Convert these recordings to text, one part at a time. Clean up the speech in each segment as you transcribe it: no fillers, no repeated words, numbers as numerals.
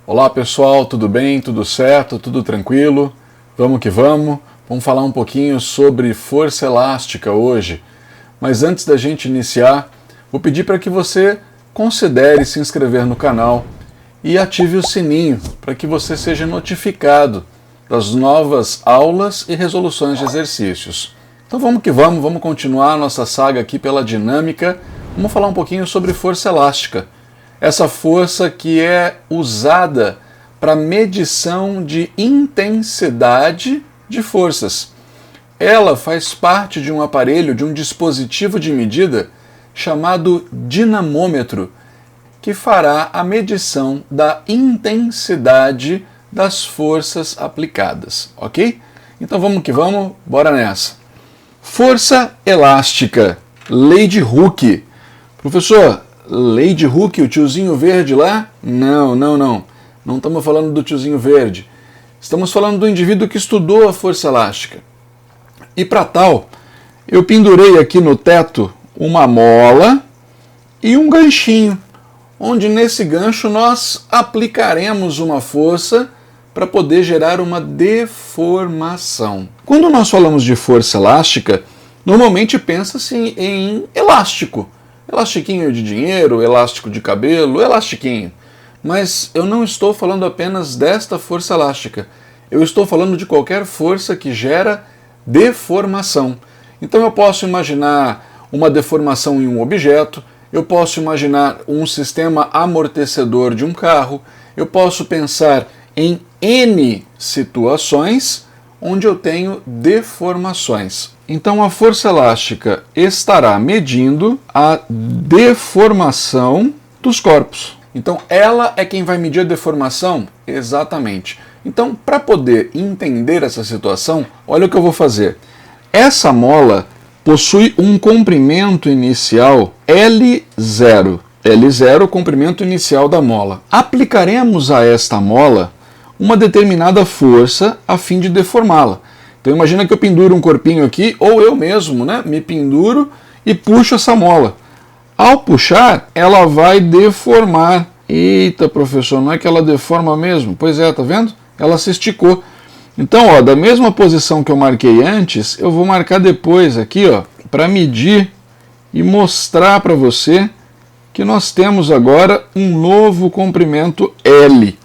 Olá pessoal, tudo bem? Tudo certo? Tudo tranquilo? Vamos que vamos. Vamos falar um pouquinho sobre força elástica hoje. Mas antes da gente iniciar, vou pedir para que você considere se inscrever no canal e ative o sininho para que você seja notificado das novas aulas e resoluções de exercícios. Então vamos que vamos continuar a nossa saga aqui pela dinâmica. Vamos falar um pouquinho sobre força elástica. Essa força que é usada para medição de intensidade de forças. Ela faz parte de um aparelho, de um dispositivo de medida chamado dinamômetro, que fará a medição da intensidade das forças aplicadas, ok? Então vamos que vamos, bora nessa. Força elástica, lei de Hooke. Professor, lei de Hooke, o tiozinho verde lá? Não. Não estamos falando do tiozinho verde. Estamos falando do indivíduo que estudou a força elástica. E para tal, eu pendurei aqui no teto uma mola e um ganchinho, onde nesse gancho nós aplicaremos uma força para poder gerar uma deformação. Quando nós falamos de força elástica, normalmente pensa-se em elástico. Elastiquinho de dinheiro, elástico de cabelo, elastiquinho. Mas eu não estou falando apenas desta força elástica. Eu estou falando de qualquer força que gera deformação. Então eu posso imaginar uma deformação em um objeto, eu posso imaginar um sistema amortecedor de um carro, eu posso pensar em N situações onde eu tenho deformações. Então a força elástica estará medindo a deformação dos corpos. Então ela é quem vai medir a deformação? Exatamente. Então, para poder entender essa situação, olha o que eu vou fazer. Essa mola possui um comprimento inicial L0. L0 é o comprimento inicial da mola. Aplicaremos a esta mola uma determinada força a fim de deformá-la. Então imagina que eu penduro um corpinho aqui, ou eu mesmo, me penduro e puxo essa mola. Ao puxar, ela vai deformar. Eita, professor, não é que ela deforma mesmo? Pois é, tá vendo? Ela se esticou. Então, da mesma posição que eu marquei antes, eu vou marcar depois aqui, para medir e mostrar para você que nós temos agora um novo comprimento L.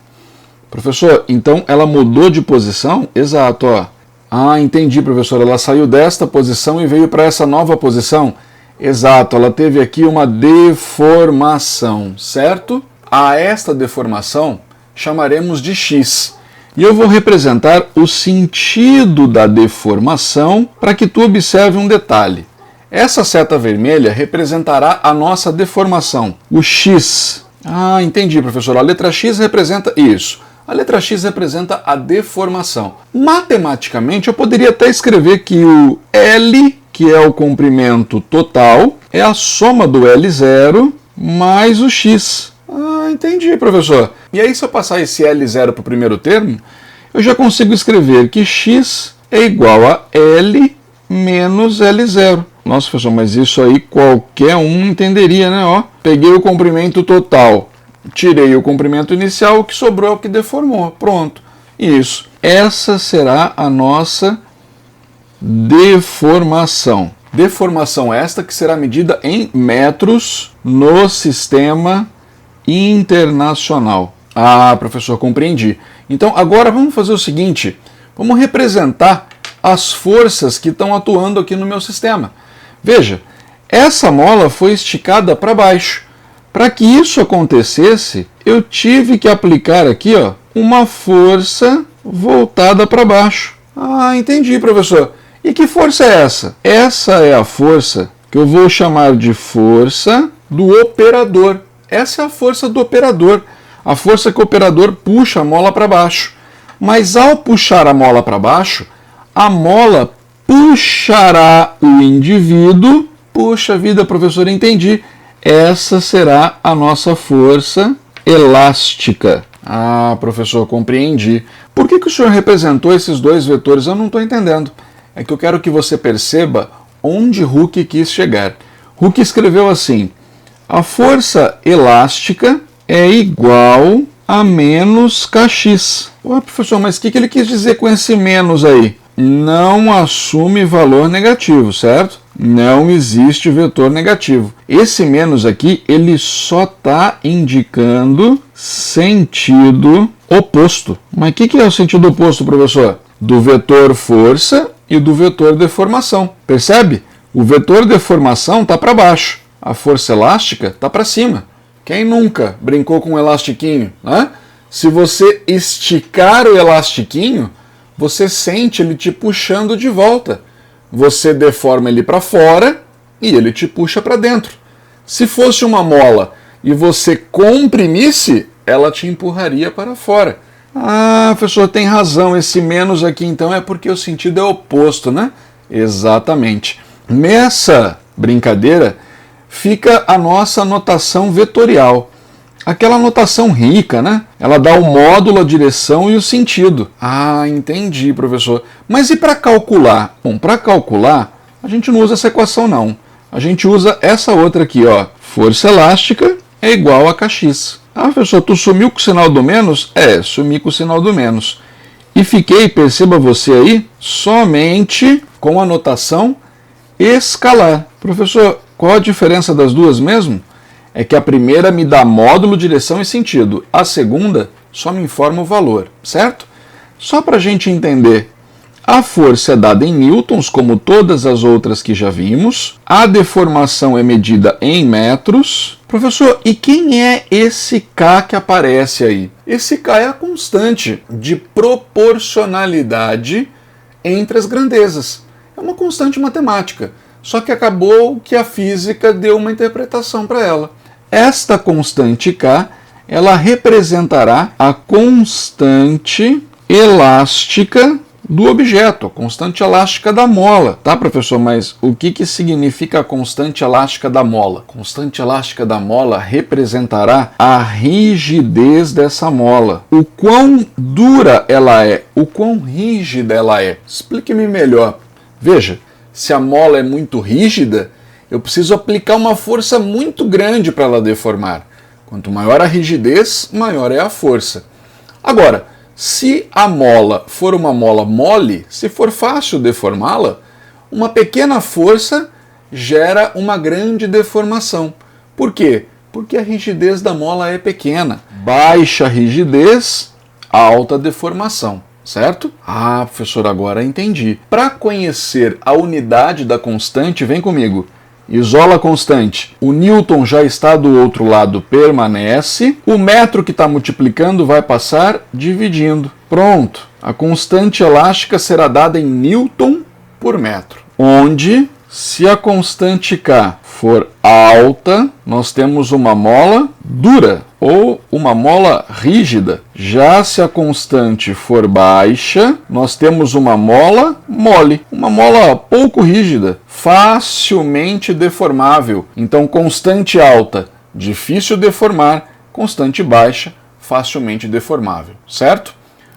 Professor, então ela mudou de posição? Exato, Ah, entendi, professor. Ela saiu desta posição e veio para essa nova posição? Exato, ela teve aqui uma deformação, certo? A esta deformação chamaremos de X. E eu vou representar o sentido da deformação para que tu observe um detalhe. Essa seta vermelha representará a nossa deformação, o X. Ah, entendi, professor. A letra X representa isso. A letra X representa a deformação. Matematicamente, eu poderia até escrever que o L, que é o comprimento total, é a soma do L0 mais o X. Ah, entendi, professor. E aí, se eu passar esse L0 para o primeiro termo, eu já consigo escrever que X é igual a L menos L0. Nossa, professor, mas isso aí qualquer um entenderia, né? Peguei o comprimento total, tirei o comprimento inicial, o que sobrou é o que deformou. Pronto. Isso. Essa será a nossa deformação. Deformação esta que será medida em metros no sistema internacional. Ah, professor, compreendi. Então, agora vamos fazer o seguinte. Vamos representar as forças que estão atuando aqui no meu sistema. Veja, essa mola foi esticada para baixo. Para que isso acontecesse, eu tive que aplicar aqui uma força voltada para baixo. Ah, entendi, professor. E que força é essa? Essa é a força que eu vou chamar de força do operador. Essa é a força do operador. A força que o operador puxa a mola para baixo. Mas ao puxar a mola para baixo, a mola puxará o indivíduo. Puxa vida, professor, entendi. Essa será a nossa força elástica. Ah, professor, compreendi. Por que o senhor representou esses dois vetores? Eu não estou entendendo. É que eu quero que você perceba onde Hooke quis chegar. Hooke escreveu assim: a força elástica é igual a menos kx. Ué, professor, mas o que ele quis dizer com esse menos aí? Não assume valor negativo, certo? Não existe vetor negativo. Esse menos aqui, ele só está indicando sentido oposto. Mas o que é o sentido oposto, professor? Do vetor força e do vetor deformação. Percebe? O vetor deformação está para baixo. A força elástica está para cima. Quem nunca brincou com um elastiquinho, né? Se você esticar o elastiquinho, você sente ele te puxando de volta. Você deforma ele para fora e ele te puxa para dentro. Se fosse uma mola e você comprimisse, ela te empurraria para fora. Ah, professor, tem razão, esse menos aqui então é porque o sentido é oposto, né? Exatamente. Nessa brincadeira fica a nossa notação vetorial. Aquela notação rica, né? Ela dá o módulo, a direção e o sentido. Ah, entendi, professor. Mas e para calcular? Bom, para calcular, a gente não usa essa equação, não. A gente usa essa outra aqui, ó. Força elástica é igual a kx. Ah, professor, tu sumiu com o sinal do menos? É, sumi com o sinal do menos. E fiquei, perceba você aí, somente com a notação escalar. Professor, qual a diferença das duas mesmo? É que a primeira me dá módulo, direção e sentido. A segunda só me informa o valor, certo? Só para a gente entender, a força é dada em newtons, como todas as outras que já vimos. A deformação é medida em metros. Professor, e quem é esse K que aparece aí? Esse K é a constante de proporcionalidade entre as grandezas. É uma constante matemática. Só que acabou que a física deu uma interpretação para ela. Esta constante K, ela representará a constante elástica do objeto, a constante elástica da mola. Tá, professor? Mas o que significa a constante elástica da mola? A constante elástica da mola representará a rigidez dessa mola. O quão dura ela é, o quão rígida ela é. Explique-me melhor. Veja, se a mola é muito rígida, eu preciso aplicar uma força muito grande para ela deformar. Quanto maior a rigidez, maior é a força. Agora, se a mola for uma mola mole, se for fácil deformá-la, uma pequena força gera uma grande deformação. Por quê? Porque a rigidez da mola é pequena. Baixa rigidez, alta deformação. Certo? Ah, professor, agora entendi. Para conhecer a unidade da constante, vem comigo. Isola a constante. O newton já está do outro lado, permanece. O metro que está multiplicando vai passar dividindo. Pronto. A constante elástica será dada em newton por metro. Onde, se a constante K for alta, nós temos uma mola dura ou uma mola rígida. Já se a constante for baixa, nós temos uma mola mole, uma mola pouco rígida, facilmente deformável. Então, constante alta, difícil deformar, constante baixa, facilmente deformável, certo?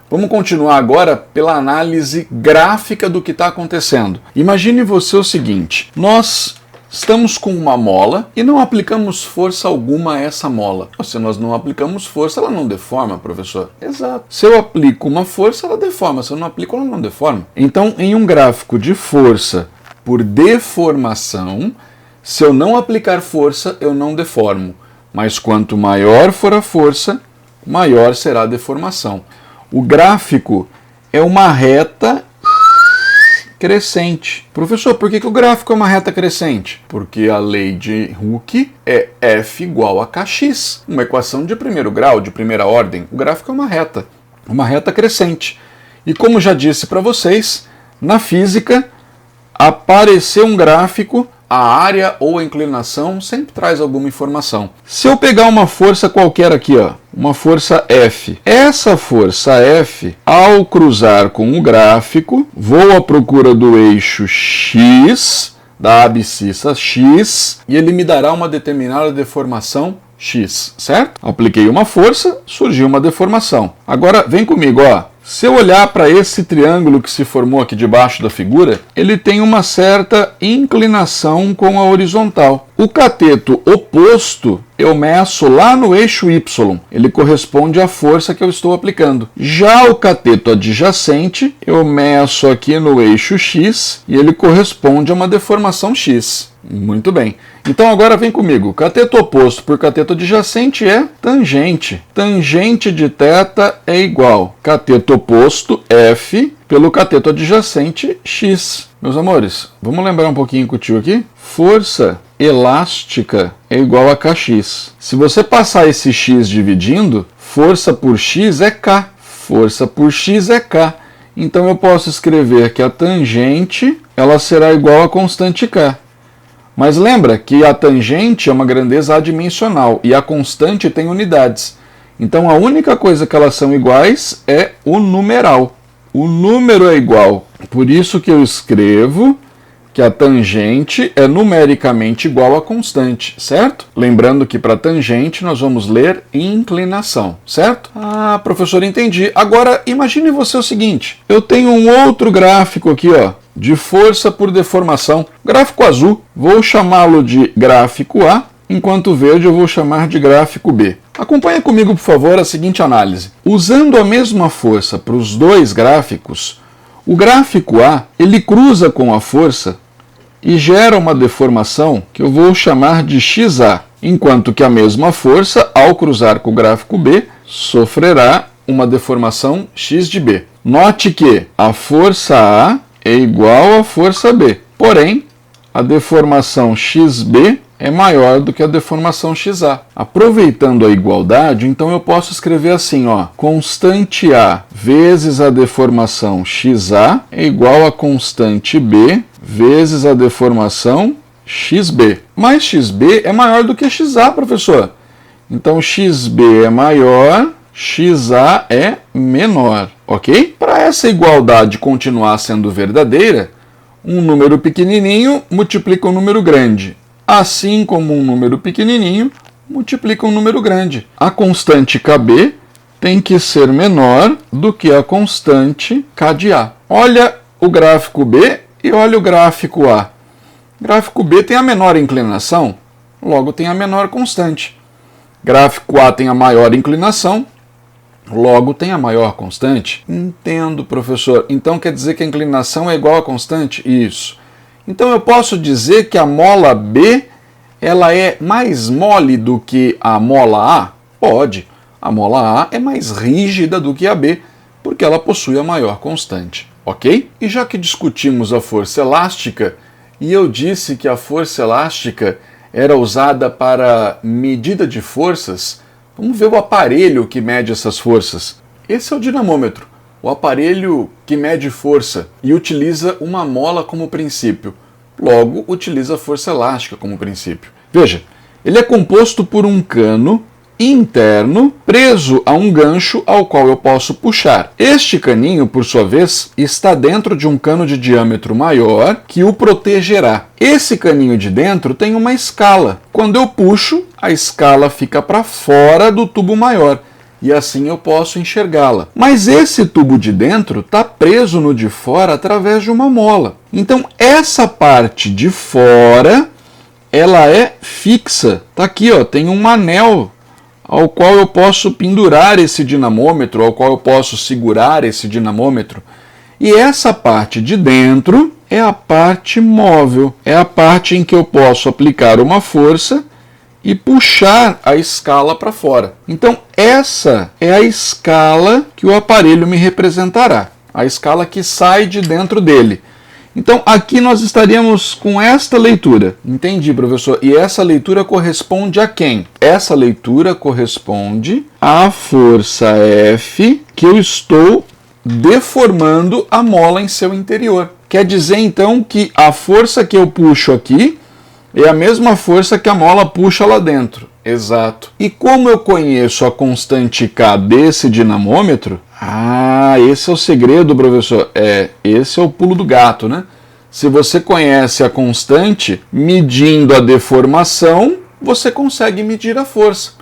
Vamos continuar agora pela análise gráfica do que está acontecendo. Imagine você o seguinte, nós estamos com uma mola e não aplicamos força alguma a essa mola. Se nós não aplicamos força, ela não deforma, professor? Exato. Se eu aplico uma força, ela deforma. Se eu não aplico, ela não deforma. Então, em um gráfico de força por deformação, se eu não aplicar força, eu não deformo. Mas quanto maior for a força, maior será a deformação. O gráfico é uma reta crescente. Professor, por que o gráfico é uma reta crescente? Porque a lei de Hooke é F igual a Kx, uma equação de primeiro grau, de primeira ordem. O gráfico é uma reta crescente. E como já disse para vocês, na física, aparecer um gráfico, a área ou a inclinação sempre traz alguma informação. Se eu pegar uma força qualquer aqui, ó, uma força F, essa força F, ao cruzar com o gráfico, vou à procura do eixo X, da abscissa X, e ele me dará uma determinada deformação X, certo? Apliquei uma força, surgiu uma deformação. Agora, vem comigo, ó. Se eu olhar para esse triângulo que se formou aqui debaixo da figura, ele tem uma certa inclinação com a horizontal. O cateto oposto eu meço lá no eixo Y, ele corresponde à força que eu estou aplicando. Já o cateto adjacente eu meço aqui no eixo X e ele corresponde a uma deformação X. Muito bem. Então agora vem comigo. Cateto oposto por cateto adjacente é tangente. Tangente de θ é igual cateto oposto F pelo cateto adjacente X. Meus amores, vamos lembrar um pouquinho com o tio aqui? Força elástica é igual a Kx. Se você passar esse X dividindo, força por X é K. Força por X é K. Então eu posso escrever que a tangente ela será igual a constante K. Mas lembra que a tangente é uma grandeza adimensional e a constante tem unidades. Então a única coisa que elas são iguais é o numeral. O número é igual. Por isso que eu escrevo que a tangente é numericamente igual à constante, certo? Lembrando que para tangente nós vamos ler inclinação, certo? Ah, professor, entendi. Agora imagine você o seguinte, eu tenho um outro gráfico aqui, ó, de força por deformação. Gráfico azul, vou chamá-lo de gráfico A, enquanto o verde eu vou chamar de gráfico B. Acompanhe comigo, por favor, a seguinte análise. Usando a mesma força para os dois gráficos, o gráfico A, ele cruza com a força e gera uma deformação que eu vou chamar de XA, enquanto que a mesma força, ao cruzar com o gráfico B, sofrerá uma deformação X de B. Note que a força A é igual à força B, porém, a deformação XB é maior do que a deformação XA. Aproveitando a igualdade, então eu posso escrever assim, ó, constante A vezes a deformação XA é igual a constante B vezes a deformação XB. Mas XB é maior do que XA, professor. Então XB é maior, XA é menor, ok? Para essa igualdade continuar sendo verdadeira, um número pequenininho multiplica um número grande. Assim como um número pequenininho multiplica um número grande. A constante KB tem que ser menor do que a constante K de A. Olha o gráfico B e olha o gráfico A. O gráfico B tem a menor inclinação, logo tem a menor constante. Gráfico A tem a maior inclinação, logo tem a maior constante. Entendo, professor. Então quer dizer que a inclinação é igual à constante? Isso. Então eu posso dizer que a mola B ela é mais mole do que a mola A? Pode. A mola A é mais rígida do que a B, porque ela possui a maior constante, ok? E já que discutimos a força elástica, e eu disse que a força elástica era usada para medida de forças, vamos ver o aparelho que mede essas forças. Esse é o dinamômetro, o aparelho que mede força e utiliza uma mola como princípio. Logo, utiliza a força elástica como princípio. Veja, ele é composto por um cano interno preso a um gancho ao qual eu posso puxar. Este caninho, por sua vez, está dentro de um cano de diâmetro maior que o protegerá. Esse caninho de dentro tem uma escala. Quando eu puxo, a escala fica para fora do tubo maior. E assim eu posso enxergá-la. Mas esse tubo de dentro está preso no de fora através de uma mola. Então essa parte de fora, ela é fixa. Está aqui, ó, tem um anel ao qual eu posso pendurar esse dinamômetro, ao qual eu posso segurar esse dinamômetro. E essa parte de dentro é a parte móvel. É a parte em que eu posso aplicar uma força e puxar a escala para fora. Então essa é a escala que o aparelho me representará, a escala que sai de dentro dele. Então aqui nós estaríamos com esta leitura. Entendi, professor. E essa leitura corresponde a quem? Essa leitura corresponde à força F que eu estou deformando a mola em seu interior. Quer dizer então que a força que eu puxo aqui é a mesma força que a mola puxa lá dentro. Exato. E como eu conheço a constante K desse dinamômetro? Ah, esse é o segredo, professor. Esse é o pulo do gato, né? Se você conhece a constante, medindo a deformação, você consegue medir a força.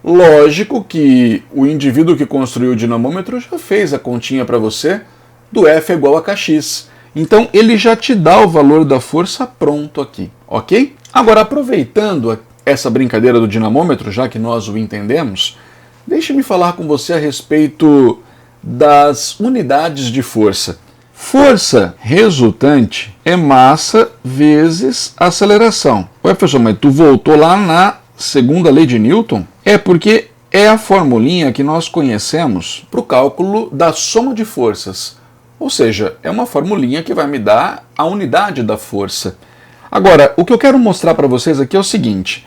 Lógico que o indivíduo que construiu o dinamômetro já fez a continha para você do F é igual a Kx. Então ele já te dá o valor da força pronto aqui, ok? Agora, aproveitando essa brincadeira do dinamômetro, já que nós o entendemos, deixe-me falar com você a respeito das unidades de força. Força resultante é massa vezes aceleração. Ué, professor, mas tu voltou lá na segunda lei de Newton? É porque é a formulinha que nós conhecemos para o cálculo da soma de forças. Ou seja, é uma formulinha que vai me dar a unidade da força. Agora, o que eu quero mostrar para vocês aqui é o seguinte.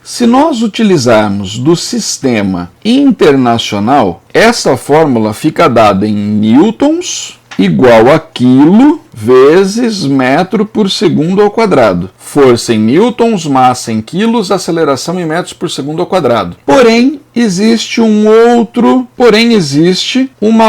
Se nós utilizarmos do sistema internacional, essa fórmula fica dada em newtons igual a quilo vezes metro por segundo ao quadrado. Força em newtons, massa em quilos, aceleração em metros por segundo ao quadrado. Porém, existe uma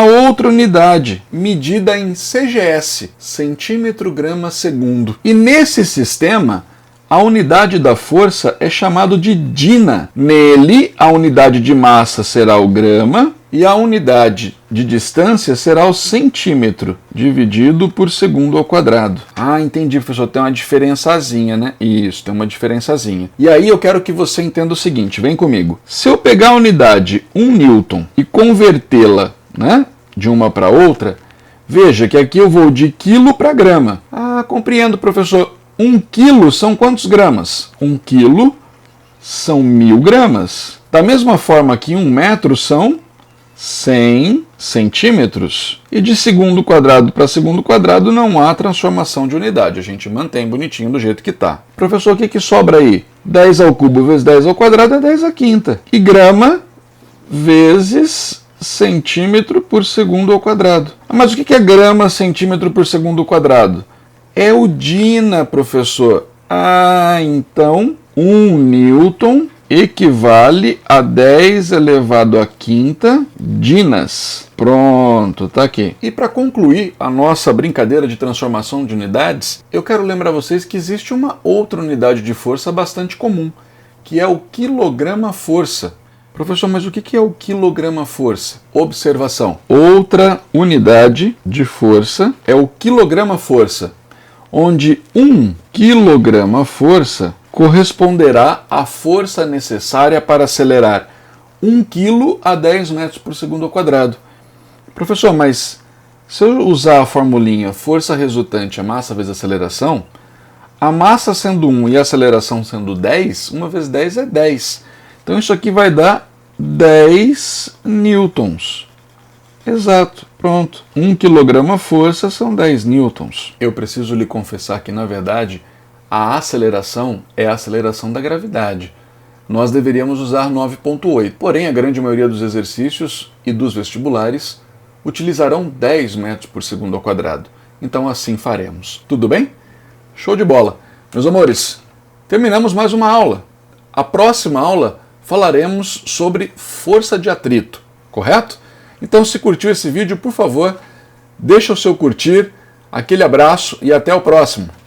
outra unidade, medida em CGS, centímetro grama segundo. E nesse sistema, a unidade da força é chamado de dina. Nele, a unidade de massa será o grama e a unidade de distância será o centímetro, dividido por segundo ao quadrado. Ah, entendi, professor, tem uma diferençazinha, né? Isso, tem uma diferençazinha. E aí eu quero que você entenda o seguinte, vem comigo. Se eu pegar a unidade 1 newton e convertê-la, né, de uma para outra, veja que aqui eu vou de quilo para grama. Ah, compreendo, professor. 1 quilo são quantos gramas? 1 quilo são 1000 gramas. Da mesma forma que 1 metro são 100 centímetros. E de segundo quadrado para segundo quadrado não há transformação de unidade. A gente mantém bonitinho do jeito que está. Professor, o que sobra aí? 10 ao cubo vezes 10 ao quadrado é 10 à quinta. E grama vezes centímetro por segundo ao quadrado. Mas o que é grama centímetro por segundo ao quadrado? É o dina, professor. Ah, então 1 newton equivale a 10 elevado à quinta dinas. Pronto, tá aqui. E para concluir a nossa brincadeira de transformação de unidades, eu quero lembrar vocês que existe uma outra unidade de força bastante comum, que é o quilograma-força. Professor, mas o que é o quilograma-força? Observação. Outra unidade de força é o quilograma-força, onde 1 quilograma-força corresponderá à força necessária para acelerar 1 kg a 10 metros por segundo ao quadrado. Professor, mas se eu usar a formulinha força resultante é massa vezes aceleração, a massa sendo 1 e a aceleração sendo 10, 1 vezes 10 é 10. Então isso aqui vai dar 10 newtons. Exato, pronto. 1 kg força são 10 newtons. Eu preciso lhe confessar que, na verdade, a aceleração é a aceleração da gravidade. Nós deveríamos usar 9,8. Porém, a grande maioria dos exercícios e dos vestibulares utilizarão 10 metros por segundo ao quadrado. Então assim faremos. Tudo bem? Show de bola. Meus amores, terminamos mais uma aula. A próxima aula falaremos sobre força de atrito, correto? Então, se curtiu esse vídeo, por favor, deixa o seu curtir, aquele abraço e até o próximo.